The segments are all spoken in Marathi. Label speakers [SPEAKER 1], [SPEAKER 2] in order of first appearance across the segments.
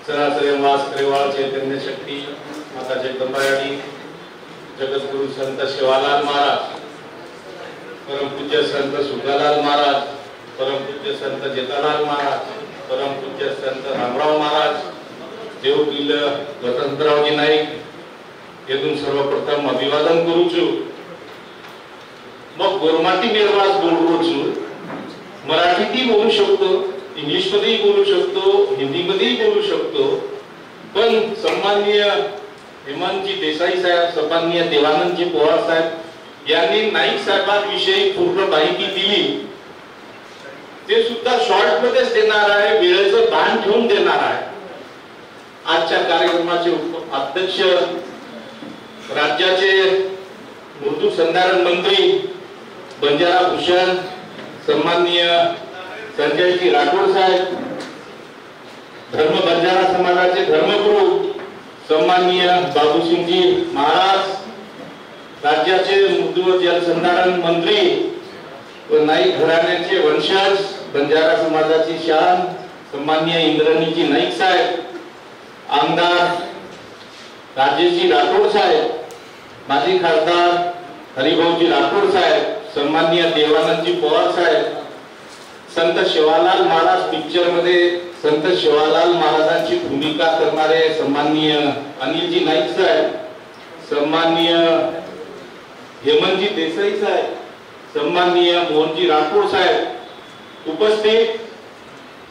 [SPEAKER 1] सरासरी वास करेवाळ चैतन्य शक्ती माता जगदंबायाणी जगद्गुरु संत शिवालाल महाराज, परम पूज्य संत सुखालाल महाराज, परम पूज्य संत जेठालाल महाराज, परम पूज्य संत रामराव महाराज, देवकिल्ल वसंतरावजी नाईक येथून सर्वप्रथम अभिवादन करूचु। मग गोरमाटी निर्वास बोलूचु, मराठीतही बोलू शकतो, इंग्लिश मध्येही बोलू शकतो, हिंदी मध्येही बोलू शकतो, पण सन्माननीय हेमंतजी देसाई साहेब, सन्माननीय देवानंदजी पवार साहेब यांनी नाईक साहेबांविषयी पूर्ण माहिती दिली, ते सुद्धा शॉर्ट मध्येच देणार आहे, वेळेचं भान ठेवून देणार आहे। आजच्या कार्यक्रमाचे अध्यक्ष राज्याचे मृदू संधारण मंत्री बंजारा भूषण सन्माननीय संजयजी राठोड साहेब, धर्म बंजारा समाजाचे धर्मगुरु सन्माननीय बाबूसिंगजी महाराज, राज्याचे मृदू व जलसंधारण मंत्री व नाईक घराण्याचे वंशज बंजारा समाजाची शान सन्माननीय इंद्राणीजी नाईक साहेब, आमदार राजेशजी राठोड साहेब, माजी खासदार हरिभाऊजी राठोड साहेब, सन्माननीय देवानंदजी पवार साहेब, संत शिवालाल महाराज पिक्चर मध्ये संत शिवालाल महाराजांची भूमिका करणारे सन्माननीय अनिलजी नाईक साहेब, सन्माननीय हेमंतजी देसाई साहेब, सन्माननीय मोहनजी राठोड साहेब, उपस्थित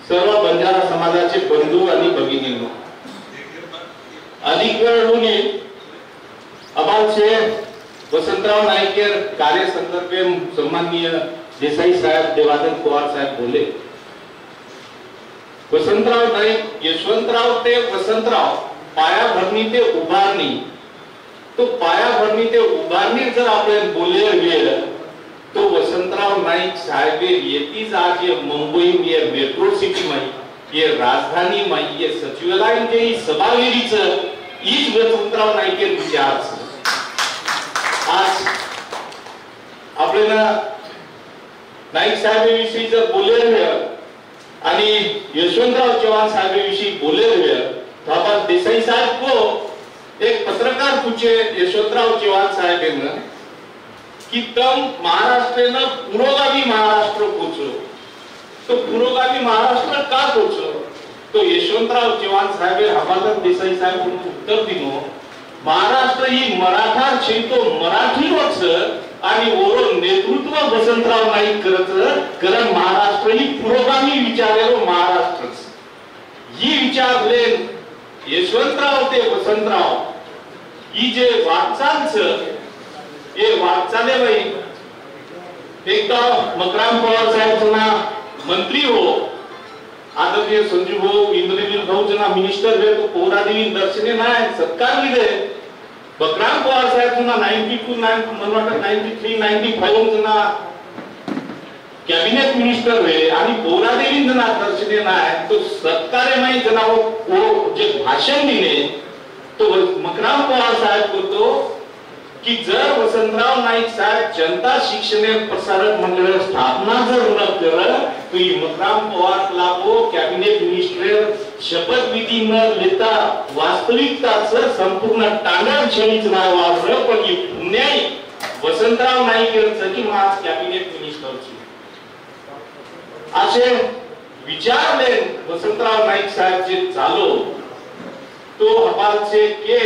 [SPEAKER 1] सर्व बंजारा समाजाचे बंधू आणि भगिनींनो, अधिक वेळ होणे अबालचे वसंतराव नाईकेर कार्य संदर्भे सन्माननीय देसाई साहेब, देवानंद पवार साहेब बोले। वसंतराव नाईक, यशवंतराव ते वसंतराव, पायाभरणी ते उभारणी, तो पायाभरणी ते उभारणी जर आपण बोले वेळ तो वसंतराव नाईक साहेब येतीच आज ये मुंबई ये मेट्रो सिटी में ये राजधानी में ये सचिवालय जे सभागिरीच हीच वसंतराव नाईक विचार आज आपल्याला नाईक साहेबांविषयी जर बोले आणि यशवंतराव चव्हाण साहेबांविषयी बोले तो आपण देसाई साहब को एक पत्रकार पूछे यशवंतराव चव्हाण साहेब ने कि तुम महाराष्ट्र ने पुरोगामी महाराष्ट्र पूछो, तो पुरोगामी महाराष्ट्र का पूछो, तो यशवंतराव चव्हाण साहेब हमारा देसाई साहेब को उत्तर दिनो महाराष्ट्र ही मराठा तो मराठी वच आणि वरून नेतृत्व वसंतराव नाईक करत कारण महाराष्ट्र ही पुरोगामी विचारेलो महाराष्ट्र ही विचारले यशवंतराव ते वसंतराव ही जे वाटचाल ये वाटचाले भाई एकदा मकराम पवार साहेब जना मंत्री हो, आदरणीय संजू भाऊ इंद्रनील भाऊ जना मिनिस्टर वे तो पौरादेवी दर्शने नाही सत्कार दिले, मकराम पवार साहेब जना 92 93 95 जना कॅबिनेट मिनिस्टर वे आणि पौरादेवी जना दर्शने नाही तो सत्कारे माई जना वो जे भाषण दिले तो मकराम पवार साहेब को तो कि जर वसंतराव नाईक साहेब जनता शिक्षण प्रसारक मंडळ स्थापना जर न कर तो मकराम पवार ला वो कॅबिनेट मिनिस्टर शपथ विधी न लेता वास्तविकताचं संपूर्ण टांगण छेडीच नाही वापरलं, पण ही पुण्याई वसंतराव नाईक यांचं की आज कॅबिनेट मिनिस्टरची असे विचारले वसंतराव नाईक साहेब जे चालो तो हमारे के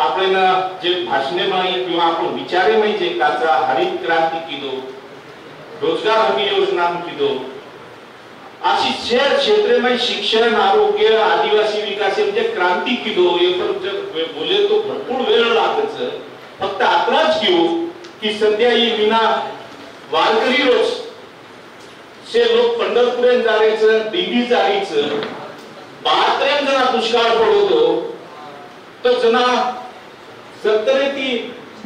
[SPEAKER 1] आपण जे भाषणे में किंवा आपण विचारे में जे काचा हरित क्रांती किदो, रोजगार हमी योजना किदो, अशी शहर क्षेत्र में शिक्षण आरोग्य आदिवासी विकास म्हणजे क्रांती किदो ये पण बोले तो भरपूर वेळ लागच, फक्त आत्राच घेऊ की सध्या ही विना वारकरी रोज से लोक पंढरपुरेन जायचं दिंडी जायचं 72 जना दुष्काळ पडतो तो जना 70 ती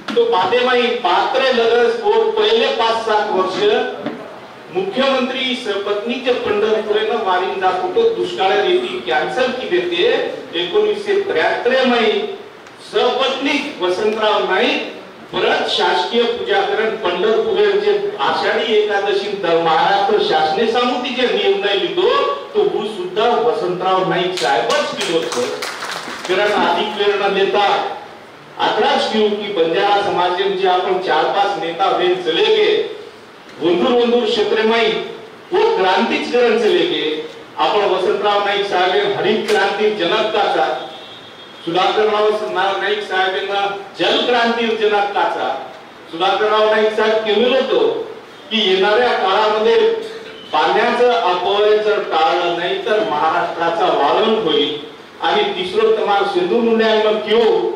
[SPEAKER 1] तो बादेमाई 72 लगस और पहिले 5-7 वर्ष मुख्यमंत्री पत्नीचे पंढरपुरेनं वारीन जात होतो, दुष्काळ रीती कॅन्सल की देते 1973 मै सपत्नी वसंतराव नाईक परत शासकीय पूजा करण पंढरपुरेचे आषाढी एकादशी महाराष्ट्र शासने समितीचे निर्णय लिहितो तो सुद्धा वसंतराव नाईक साहेबच केलं होतं. कारण आधी प्रेरणा देता आत्राच क्यों की बंजारा समाज आपण 4-5 नेता वेन चले गए वंदूर क्षेत्र में वो क्रांतिच करण चले गए. आपण वसंतराव नाईक साहेब हरित क्रांति जनक काचा, सुधाकरराव नाईक साहेबांना जल क्रांती जनक काचा. सुधाकरराव नाईक साहेब केलं होतं की येणाऱ्या काळामध्ये पाण्याचं अपव्यय जर टाळलं नाही तर महाराष्ट्राचा वाळवंट होईल. आणि तिसरं तुम्हाला सिंधू मुंड्यांना क्यों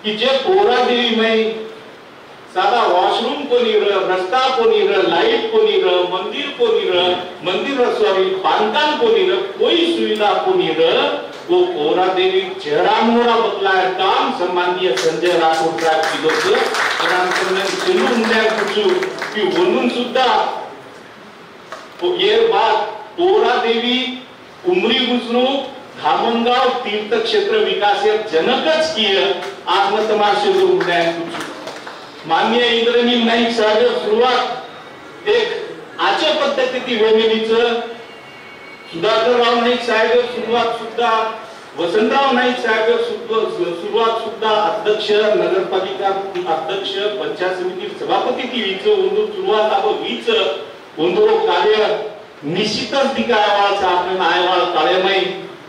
[SPEAKER 1] कि जे पोरादेवी में साधा वॉशरूम को नहीं रह, रास्ता को नहीं रह, लाइट को नहीं रह, मंदिर सॉरी बांधकाम को नहीं रह, कोई सुविधा को नहीं रह, वो पोरादेवी चेहरा मोहरा बदलाया काम सम्मानीय संजय राठोड साहेब की दोस्त सिंधू मुंड्या पूछू कि म्हणून सुद्धा ये बात पोरादेवी उमरी बुजुर्ग धामणगाव तीर्थक्षेत्र विकास जनकच किए आज मग तमाशे माननीय इंद्रनील नाईक साहेब सुरुवात एक आच्या पद्धतीची वेगळीचं सुधाकरराव नाईक साहेब सुरुवात सुद्धा वसंतराव नाईक साहेब सुरुवात सुद्धा अध्यक्ष नगरपालिका अध्यक्ष पंचायत समिती सभापती ती वीच सुरुवात आपण वीच ओंदरो कार्य निश्चितच दिखावाचा आपल्याला आयवाळ काळेमाई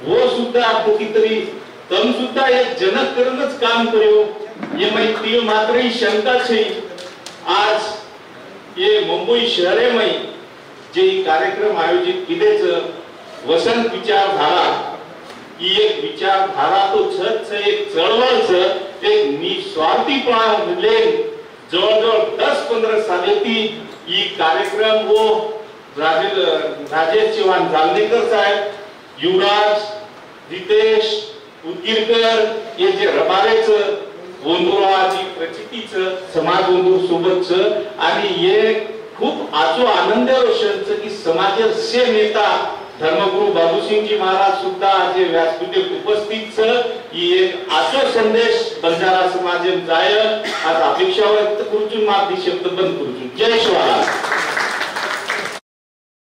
[SPEAKER 1] वो सुद्धा कुठेतरी तम सुद्धा एक जनक करूनच काम करो ये माहिती मात्र ही शंका छे. आज ये मुंबई शहरे में जे कार्यक्रम आयोजित किदेच वसंत विचारधारा ही एक विचारधारा तो छत एक चळवळ एक निस्वार्थीपणा म्हणजे जवळजवळ 10-15 सालेती ही कार्यक्रम वो राजेश चव्हाण जालनेकर साहेब, युवराज, रितेश उदगीरकर हे जे रबारेच वंदुराची प्रचितीच समाज वंदूर सोबतच आणि हे खूप आजो आनंद रोशनच की समाजाचे नेता धर्मगुरु बाबूसिंगजी महाराज सुद्धा आज व्यासपीठे उपस्थित ही एक आजो संदेश बंजारा समाज जाय आज अपेक्षा व्यक्त करूचून मागणी शब्द बंद करूचून. जय शिवराय.